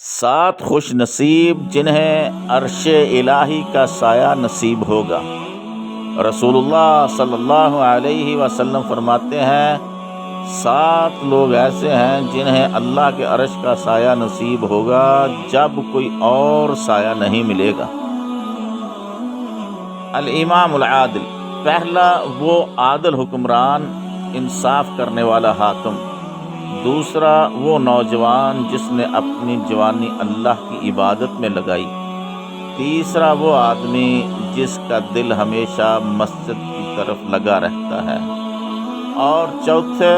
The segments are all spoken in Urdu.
سات خوش نصیب جنہیں عرش الہی کا سایہ نصیب ہوگا۔ رسول اللہ صلی اللہ علیہ وسلم فرماتے ہیں 7 لوگ ایسے ہیں جنہیں اللہ کے عرش کا سایہ نصیب ہوگا جب کوئی اور سایہ نہیں ملے گا۔ الامام العادل، پہلا وہ عادل حکمران، انصاف کرنے والا حاکم۔ دوسرا وہ نوجوان جس نے اپنی جوانی اللہ کی عبادت میں لگائی۔ تیسرا وہ آدمی جس کا دل ہمیشہ مسجد کی طرف لگا رہتا ہے۔ اور چوتھے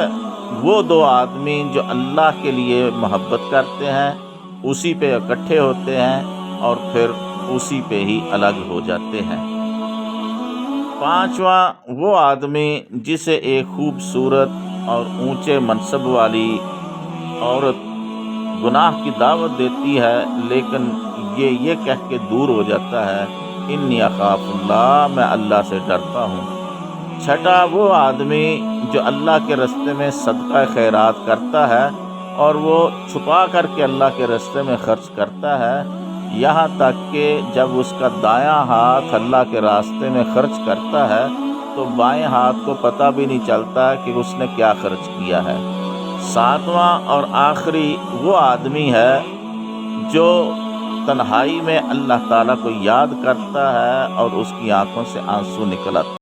وہ 2 آدمی جو اللہ کے لیے محبت کرتے ہیں، اسی پہ اکٹھے ہوتے ہیں اور پھر اسی پہ ہی الگ ہو جاتے ہیں۔ 5واں وہ آدمی جسے ایک خوبصورت اور اونچے منصب والی عورت گناہ کی دعوت دیتی ہے لیکن یہ کہہ کے دور ہو جاتا ہے انی اخاف اللہ، میں اللہ سے ڈرتا ہوں۔ 6واں وہ آدمی جو اللہ کے راستے میں صدقہ خیرات کرتا ہے اور وہ چھپا کر کے اللہ کے راستے میں خرچ کرتا ہے، یہاں تک کہ جب اس کا دایاں ہاتھ اللہ کے راستے میں خرچ کرتا ہے تو بائیں ہاتھ کو پتہ بھی نہیں چلتا کہ اس نے کیا خرچ کیا ہے۔ 7واں اور آخری وہ آدمی ہے جو تنہائی میں اللہ تعالیٰ کو یاد کرتا ہے اور اس کی آنکھوں سے آنسو نکل آتے ہیں۔